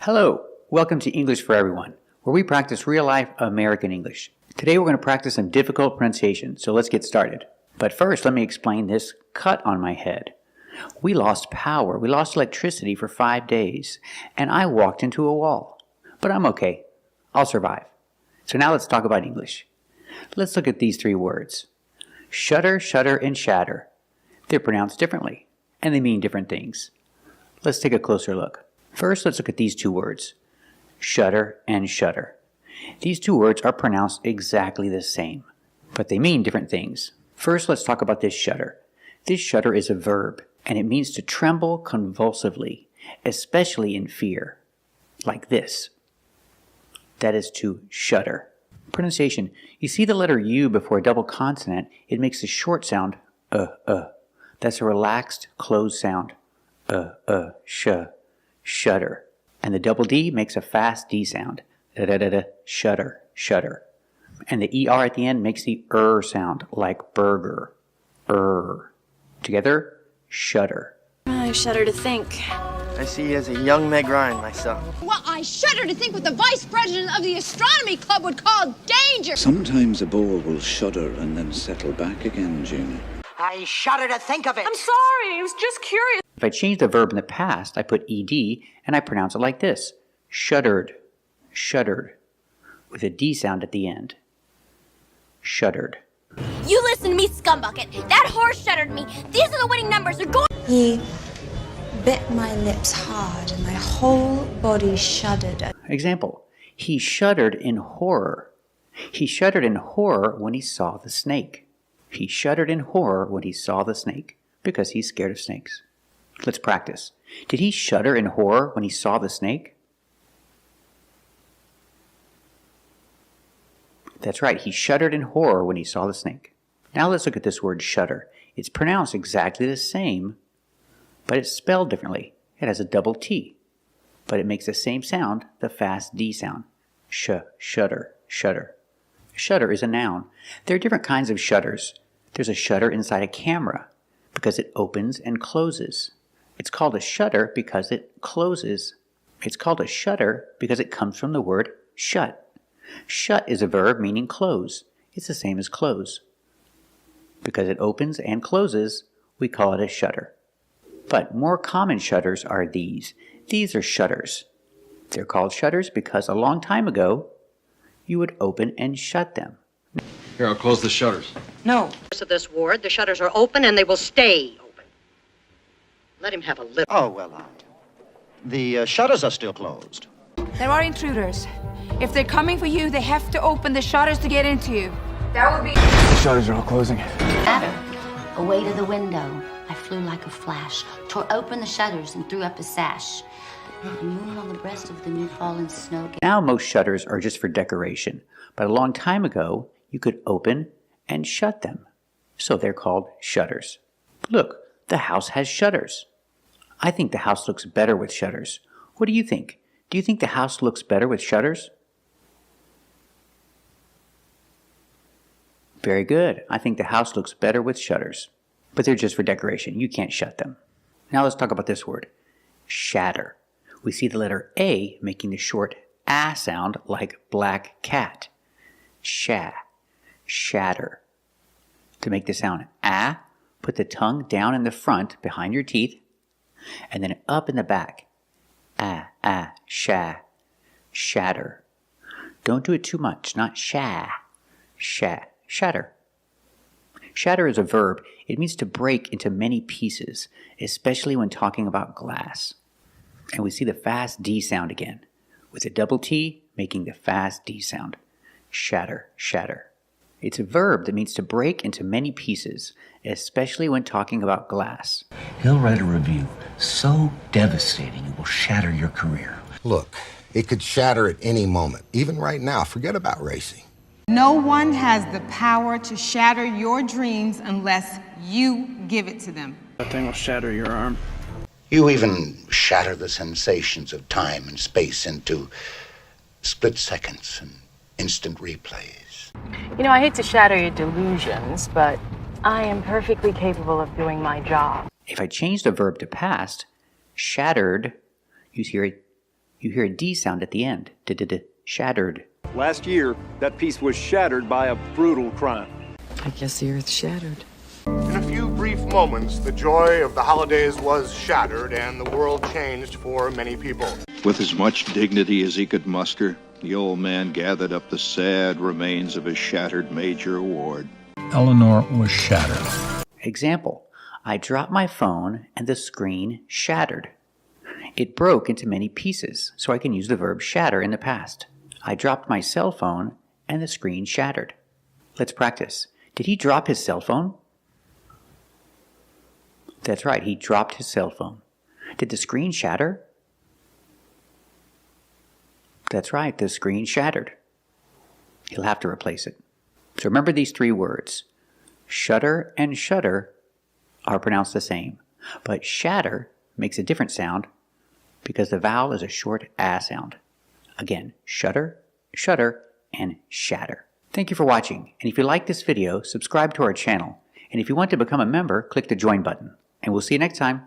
Hello, welcome to English for Everyone, where we practice real-life American English. Today we're going to practice some difficult pronunciation, so let's get started. But first, let me explain this cut on my head. We lost power, we lost electricity for 5 days, and I walked into a wall. But I'm okay, I'll survive. So now let's talk about English. Let's look at these three words. Shudder, shudder, and shatter. They're pronounced differently, and they mean different things. Let's take a closer look. First, let's look at these two words, shudder and shudder. These two words are pronounced exactly the same, but they mean different things. First, let's talk about this shudder. This shudder is a verb, and it means to tremble convulsively, especially in fear, like this. That is to shudder. Pronunciation. You see the letter U before a double consonant, it makes a short sound, That's a relaxed, closed sound, shudder. And the double D makes a fast D sound, shudder, shudder. And the ER at the end makes the sound, like burger, Together, shudder. I shudder to think. I see you as a young Meg Ryan myself. Well, I shudder to think what the vice president of the astronomy club would call danger. Sometimes a ball will shudder and then settle back again, June. I shudder to think of it. I'm sorry, I was just curious. If I change the verb in the past, I put ed and I pronounce it like this. Shuddered, shuddered, with a D sound at the end. Shuddered. You listen to me, scumbucket. That horse shuddered me. These are the winning numbers. They're going. He bit my lips hard and my whole body shuddered. Example. He shuddered in horror. He shuddered in horror when he saw the snake. He shuddered in horror when he saw the snake because he's scared of snakes. Let's practice. Did he shudder in horror when he saw the snake? That's right, he shuddered in horror when he saw the snake. Now let's look at this word shudder. It's pronounced exactly the same, but it's spelled differently. It has a double T, but it makes the same sound, the fast D sound. Shudder, shudder. Shudder is a noun. There are different kinds of shutters. There's a shutter inside a camera because it opens and closes. It's called a shutter because it closes. It's called a shutter because it comes from the word shut. Shut is a verb meaning close. It's the same as close. Because it opens and closes, we call it a shutter. But more common shutters are these. These are shutters. They're called shutters because a long time ago, you would open and shut them. Here, I'll close the shutters. No. Of this ward, the shutters are open and they will stay open. Let him have a little. Oh, well, the shutters are still closed. There are intruders. If they're coming for you, they have to open the shutters to get into you. That would be... The shutters are all closing. Shatter. Away to the window. I flew like a flash, tore open the shutters and threw up a sash. The moon on the breast of the new fallen snow. Now most shutters are just for decoration, but a long time ago, you could open and shut them. So they're called shutters. Look, the house has shutters. I think the house looks better with shutters. What do you think? Do you think the house looks better with shutters? Very good. I think the house looks better with shutters. But they're just for decoration. You can't shut them. Now let's talk about this word. Shatter. We see the letter A making the short A sound like black cat. Shatter. To make the sound A, put the tongue down in the front behind your teeth and then up in the back. Shatter. Don't do it too much, not shatter. Shatter is a verb. It means to break into many pieces, especially when talking about glass. And we see the fast D sound again, with a double T making the fast D sound. Shatter, shatter. It's a verb that means to break into many pieces, especially when talking about glass. He'll write a review so devastating it will shatter your career. Look, it could shatter at any moment, even right now. Forget about racing. No one has the power to shatter your dreams unless you give it to them. That thing will shatter your arm. You even shatter the sensations of time and space into split seconds and instant replays. You know, I hate to shatter your delusions, but I am perfectly capable of doing my job. If I change the verb to past, shattered, you you hear a D sound at the end. Shattered. Last year, that piece was shattered by a brutal crime. I guess the earth shattered. In a few brief moments, the joy of the holidays was shattered and the world changed for many people. With as much dignity as he could muster, the old man gathered up the sad remains of his shattered major award. Eleanor was shattered. Example, I dropped my phone and the screen shattered. It broke into many pieces, so I can use the verb shatter in the past. I dropped my cell phone and the screen shattered. Let's practice. Did he drop his cell phone? That's right, he dropped his cell phone. Did the screen shatter? That's right, the screen shattered. He'll have to replace it. So remember these three words. Shudder and shudder are pronounced the same, but shatter makes a different sound because the vowel is a short A sound. Again, shudder, shudder, and shatter. Thank you for watching, and if you like this video, subscribe to our channel. And if you want to become a member, click the join button. And we'll see you next time.